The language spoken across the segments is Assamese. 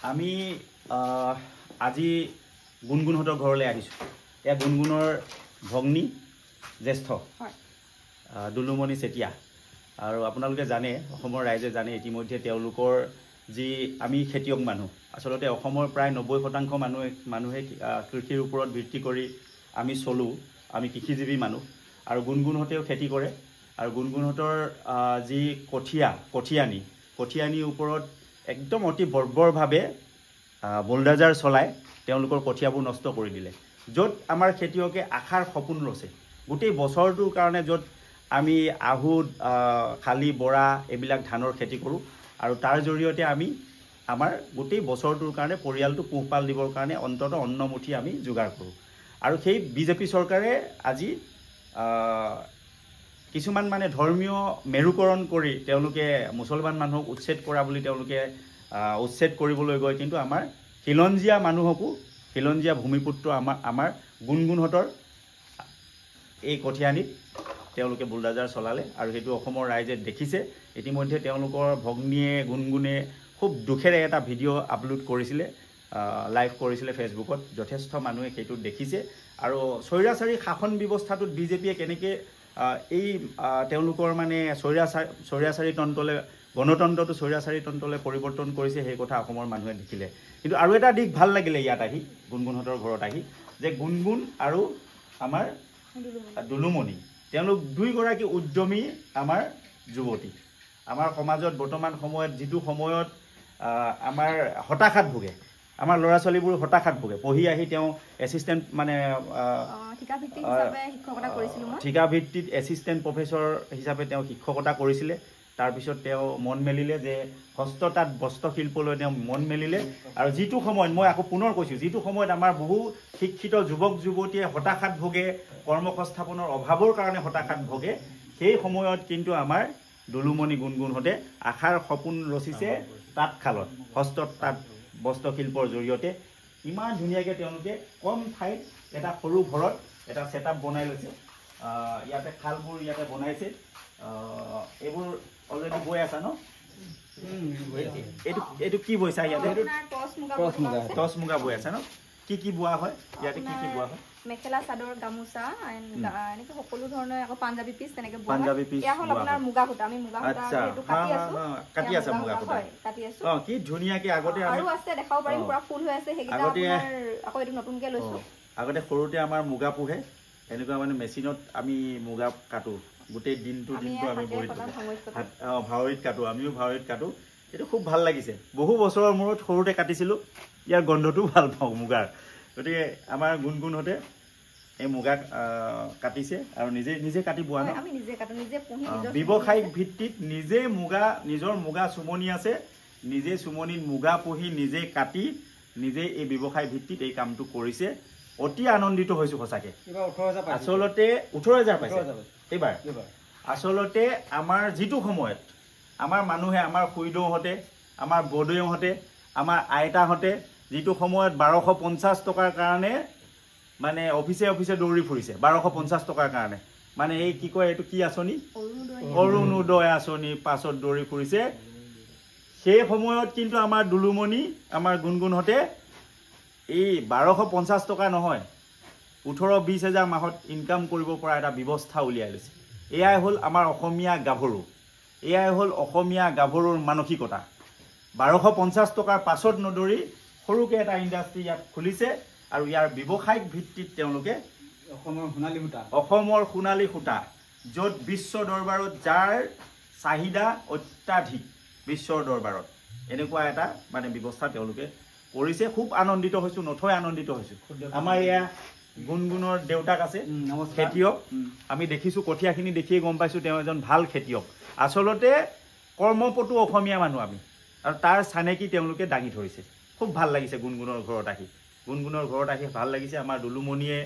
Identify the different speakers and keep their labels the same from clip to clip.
Speaker 1: আমি আজি গুণগুণহঁতৰ ঘৰলৈ আহিছোঁ। এয়া গুণগুণৰ ভগ্নী জ্যেষ্ঠ দুলুমণি চেতিয়া। আৰু আপোনালোকে জানে, অসমৰ ৰাইজে জানে ইতিমধ্যে তেওঁলোকৰ যি আমি খেতিয়ক মানুহ, আচলতে অসমৰ প্ৰায় 90% মানুহে কৃষিৰ ওপৰত ভিত্তি কৰি আমি চলোঁ। আমি কৃষিজীৱী মানুহ। আৰু গুণগুণহঁতেও খেতি কৰে। আৰু গুণগুণহঁতৰ যি কঠীয়ানিৰ ওপৰত একদম অতি বৰ্বৰভাৱে বুলডাজাৰ চলাই তেওঁলোকৰ কঠীয়াবোৰ নষ্ট কৰি দিলে। য'ত আমাৰ খেতিয়কে আশাৰ সপোন ৰচে গোটেই বছৰটোৰ কাৰণে, য'ত আমি আহু, শালি, বৰা এইবিলাক ধানৰ খেতি কৰোঁ। আৰু তাৰ জৰিয়তে আমি আমাৰ গোটেই বছৰটোৰ কাৰণে পৰিয়ালটো পোহপাল দিবৰ কাৰণে অন্ততঃ অন্নমুঠি আমি যোগাৰ কৰোঁ। আৰু সেই বিজেপি চৰকাৰে আজি কিছুমান মানে ধৰ্মীয় মেৰুকৰণ কৰি তেওঁলোকে মুছলমান মানুহক উচ্ছেদ কৰা বুলি তেওঁলোকে উচ্ছেদ কৰিবলৈ গৈ কিন্তু আমাৰ খিলঞ্জীয়া মানুহকো, খিলঞ্জীয়া ভূমিপুত্ৰ আমাৰ গুণগুণহঁতৰ এই কঠীয়ানিত তেওঁলোকে বুলডাজাৰ চলালে। আৰু সেইটো অসমৰ ৰাইজে দেখিছে। ইতিমধ্যে তেওঁলোকৰ ভগ্নীয়ে গুণগুণে খুব দুখেৰে এটা ভিডিঅ' আপলোড কৰিছিলে, লাইভ কৰিছিলে ফেচবুকত। যথেষ্ট মানুহে সেইটো দেখিছে। আৰু স্বৈৰাচাৰী শাসন ব্যৱস্থাটোত বিজেপিয়ে কেনেকৈ এই তেওঁলোকৰ মানে স্বৈৰাচাৰী তন্ত্ৰলৈ, গণতন্ত্ৰটো স্বৈৰাচাৰী তন্ত্ৰলৈ পৰিৱৰ্তন কৰিছে, সেই কথা অসমৰ মানুহে দেখিলে। কিন্তু আৰু এটা দিশ ভাল লাগিলে ইয়াত আহি, গুণগুণহঁতৰ ঘৰত আহি, যে গুণগুণ আৰু আমাৰ দুলুমণি তেওঁলোক দুয়োগৰাকী উদ্যমী আমাৰ যুৱতী। আমাৰ সমাজত বৰ্তমান সময়ত যিটো সময়ত আমাৰ হতাশাত ভোগে, আমাৰ ল'ৰা ছোৱালীবোৰ হতাশাত ভোগে। পঢ়ি আহি তেওঁ এছিষ্টেণ্ট মানে ঠিকাভিত্তিত এছিষ্টেণ্ট প্ৰফেচৰ হিচাপে তেওঁ শিক্ষকতা কৰিছিলে। তাৰপিছত তেওঁ মন মেলিলে যে হস্ততাঁত বস্ত্ৰশিল্পলৈ তেওঁ মন মেলিলে। আৰু যিটো সময়ত, মই আকৌ পুনৰ কৈছোঁ, যিটো সময়ত আমাৰ বহু শিক্ষিত যুৱক যুৱতীয়ে হতাশাত ভোগে, কৰ্মসংস্থাপনৰ অভাৱৰ কাৰণে হতাশাত ভোগে, সেই সময়ত কিন্তু আমাৰ দুলুমণি গুণগুণহঁতে আশাৰ সপোন ৰচিছে তাঁতশালত, হস্ততাঁত বস্ত্ৰশিল্পৰ জৰিয়তে। ইমান ধুনীয়াকৈ তেওঁলোকে কম ঠাইত এটা সৰু ঘৰত এটা ছেটআপ বনাই লৈছে। ইয়াতে খালবোৰ ইয়াতে বনাইছে। এইবোৰ অলৰেডি বৈ আছা ন? এইটো কি বৈছা ইয়াতে? টচ মুগা বৈ আছা ন? কি বোৱা হয় ইয়াতে? কি বোৱা হয়?
Speaker 2: মেখেলা, চাদৰ, গামোচা, এনেকে সকলো ধৰণৰ, আকৌ পাঞ্জাবী পিচ তেনেকে বোৱা হয়। এয়া হ'ল আপোনাৰ মুগা সূতা। আমি মুগা সূতা এইটো কাটি আছো
Speaker 1: মুগা সূতা
Speaker 2: কাটি আছো।
Speaker 1: কি ধুনীয়াকৈ আগতে
Speaker 2: আৰু আছে, দেখাব পাৰিম, পুৰা ফুল হৈ আছে। সেইকেইটা আপোনাৰ আকৌ এইটো নতুনকে লৈছো।
Speaker 1: আগতে সৰুতে আমাৰ মুগা পোহে, এনেকুৱা মানে মেচিনত আমি মুগা কাটো। গোটেই দিনটো আমি বহি থাকোঁ। ভাৱৰীত কাটো, আমিও ভাৱৰীত কাটো। এইটো খুব ভাল লাগিছে। বহু বছৰৰ মূৰত সৰুতে কাটিছিলোঁ। ইয়াৰ গোন্ধটোও ভাল পাওঁ মুগাৰ। গতিকে আমাৰ গুণগুণহঁতে এই মুগা কাটিছে আৰু নিজে কাটি বোৱা ন?
Speaker 2: আমি নিজে কাটো, নিজে পুহি,
Speaker 1: ব্যৱসায়িক ভিত্তিত নিজে নিজৰ মুগা চুমনি আছে, নিজে চুমনিত মুগা পুহি, নিজে কাটি, নিজে এই ব্যৱসায় ভিত্তিত এই কামটো কৰিছে। অতি আনন্দিত হৈছোঁ সঁচাকৈ। আচলতে 18,000 পাইছে এইবাৰ। আচলতে আমাৰ যিটো সময়ত আমাৰ মানুহে, আমাৰ খুৰীদেউহঁতে, আমাৰ বৰদেউহঁতে, আমাৰ আইতাহঁতে যিটো সময়ত 1250 টকাৰ কাৰণে মানে অফিচে দৌৰি ফুৰিছে, 1250 টকাৰ কাৰণে, মানে এই কি কয়, এইটো কি আঁচনি, অৰুণোদয় আঁচনি পাছত দৌৰি ফুৰিছে। সেই সময়ত কিন্তু আমাৰ দুলুমণি, আমাৰ গুণগুণহঁতে এই 1250 টকা নহয়, 18-20 হাজাৰ মাহত ইনকাম কৰিব পৰা এটা ব্যৱস্থা উলিয়াই লৈছে। এয়াই হ'ল আমাৰ অসমীয়া গাভৰু, এয়াই হ'ল অসমীয়া গাভৰুৰ মানসিকতা। 1250 টকাৰ পাছত নদৌৰি সৰুকৈ এটা ইণ্ডাষ্ট্ৰি ইয়াত খুলিছে। আৰু ইয়াৰ ব্যৱসায়িক ভিত্তিত তেওঁলোকে অসমৰ সোণালী সূতা, য'ত বিশ্ব দৰবাৰত যাৰ চাহিদা অত্যাধিক, বিশ্বৰ দৰবাৰত এনেকুৱা এটা মানে ব্যৱস্থা তেওঁলোকে কৰিছে। খুব আনন্দিত হৈছোঁ, নথৈ আনন্দিত হৈছোঁ। আমাৰ এয়া গুণগুণৰ দেউতাক আছে, খেতিয়ক। আমি দেখিছোঁ, কঠীয়াখিনি দেখিয়ে গম পাইছোঁ তেওঁ এজন ভাল খেতিয়ক। আচলতে কৰ্মপটু অসমীয়া মানুহ আমি, আৰু তাৰ চানেকি তেওঁলোকে দাঙি ধৰিছে। খুব ভাল লাগিছে গুণগুণৰ ঘৰত আহি। গুণগুণৰ ঘৰত আহি ভাল লাগিছে। আমাৰ দুলুমণিয়ে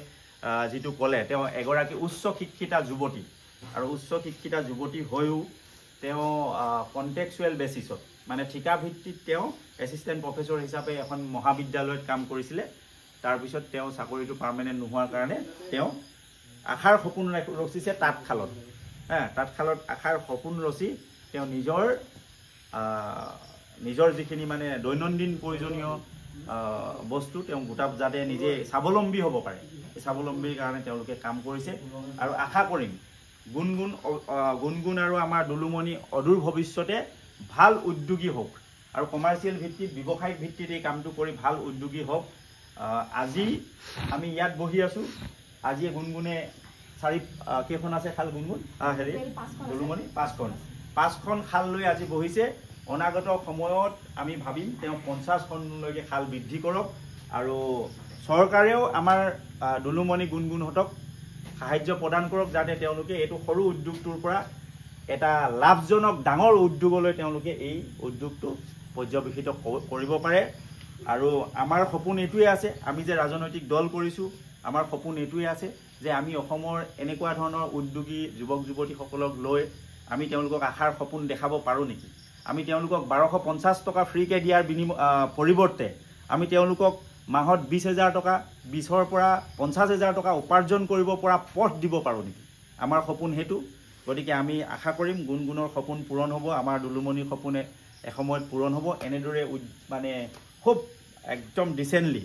Speaker 1: যিটো ক'লে, তেওঁ এগৰাকী উচ্চ শিক্ষিতা যুৱতী, আৰু উচ্চ শিক্ষিতা যুৱতী হৈও তেওঁ কণ্টেক্সুৱেল বেচিছত, মানে ঠিকা ভিত্তিত তেওঁ এছিষ্টেণ্ট প্ৰফেচৰ হিচাপে এখন মহাবিদ্যালয়ত কাম কৰিছিলে। তাৰপিছত তেওঁ চাকৰিটো পাৰ্মানেণ্ট নোহোৱাৰ কাৰণে তেওঁ আশাৰ সপোন ৰচিছে তাঁতশালত। তাঁতশালত আশাৰ সপোন ৰচি তেওঁ নিজৰ নিজৰ যিখিনি মানে দৈনন্দিন প্ৰয়োজনীয় বস্তু তেওঁ গোটাপ যাতে নিজে স্বাৱলম্বী হ'ব পাৰে, এই স্বাৱলম্বীৰ কাৰণে তেওঁলোকে কাম কৰিছে। আৰু আশা কৰিম গুণগুণ আৰু আমাৰ দুলুমণি অদূৰ ভৱিষ্যতে ভাল উদ্যোগী হওক আৰু কমাৰ্চিয়েল ভিত্তিত ব্যৱসায়িক ভিত্তিত এই কামটো কৰি ভাল উদ্যোগী হওক। আজি আমি ইয়াত বহি আছোঁ। আজি গুণগুণে কেইখন আছে খাল গুণগুণ হেৰি দুলুমণি 5খন খাল লৈ আজি বহিছে। অনাগত সময়ত আমি ভাবিম তেওঁ 50খনলৈকে খাল বৃদ্ধি কৰক আৰু চৰকাৰেও আমাৰ দুলুমণি গুণগুণহঁতক সাহায্য প্ৰদান কৰক যাতে তেওঁলোকে এইটো সৰু উদ্যোগটোৰ পৰা এটা লাভজনক ডাঙৰ উদ্যোগলৈ তেওঁলোকে এই উদ্যোগটো পৰ্যবেক্ষিত কৰিব পাৰে। আৰু আমাৰ সপোন এইটোৱে আছে, আমি যে ৰাজনৈতিক দল কৰিছোঁ, আমাৰ সপোন এইটোৱে আছে যে আমি অসমৰ এনেকুৱা ধৰণৰ উদ্যোগী যুৱক যুৱতীসকলক লৈ আমি তেওঁলোকক আশাৰ সপোন দেখাব পাৰোঁ নেকি। আমি তেওঁলোকক 1250 টকা ফ্ৰীকৈ দিয়াৰ পৰিৱৰ্তে আমি তেওঁলোকক মাহত 20,000 টকা, 20ৰ পৰা 50,000 টকা উপাৰ্জন কৰিব পৰা পথ দিব পাৰোঁ নেকি। আমাৰ সপোন সেইটো। গতিকে আমি আশা কৰিম গুণগুণৰ সপোন পূৰণ হ'ব, আমাৰ দুলুমণিৰ সপোনে এসময়ত পূৰণ হ'ব। এনেদৰে মানে খুব একদম ডিচেণ্টলি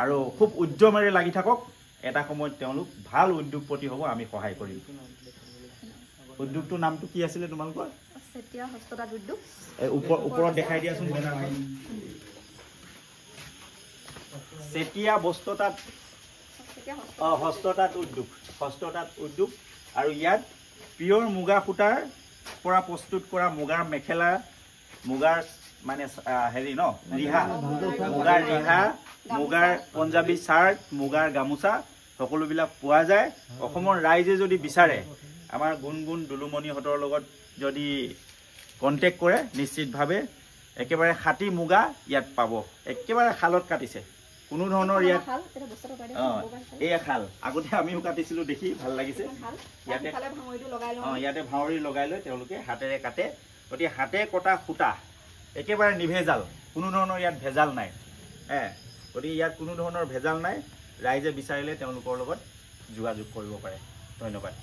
Speaker 1: আৰু খুব উদ্যমেৰে লাগি থাকক। এটা সময়ত তেওঁলোক ভাল উদ্যোগপতি হ'ব, আমি সহায় কৰিম। উদ্যোগটোৰ নামটো কি আছিলে তোমালোকৰ?
Speaker 2: চেতিয়া হস্ততাঁত উদ্যোগ।
Speaker 1: ওপৰত দেখাই দিয়াচোন বেনাৰখন। চেতিয়া বস্ত্ৰতাঁত হস্ততাঁত উদ্যোগ। আৰু ইয়াত পিয়ৰ মুগা সূতাৰ পৰা প্ৰস্তুত কৰা মুগাৰ মেখেলা, মুগাৰ মানে হেৰি ৰিহা, মুগাৰ ৰিহা, মুগাৰ পঞ্জাবী চাৰ্ট, মুগাৰ গামোচা সকলোবিলাক পোৱা যায়। অসমৰ ৰাইজে যদি বিচাৰে আমাৰ গুণগুণ দুলুমণিহঁতৰ লগত যদি কণ্টেক্ট কৰে নিশ্চিতভাৱে একেবাৰে খাটি মুগা ইয়াত পাব। একেবাৰে শালত কাটিছে, কোনো ধৰণৰ ইয়াত এই শাল আগতে আমিও কাটিছিলোঁ, দেখি ভাল লাগিছে। ইয়াতে ভাৱৰী লগাই লৈ তেওঁলোকে হাতেৰে কাটে। গতিকে হাতে কটা সূতা একেবাৰে নিভেজাল, কোনো ধৰণৰ ইয়াত ভেজাল নাই। গতিকে ইয়াত কোনো ধৰণৰ ভেজাল নাই। ৰাইজে বিচাৰিলে তেওঁলোকৰ লগত যোগাযোগ কৰিব পাৰে। ধন্যবাদ।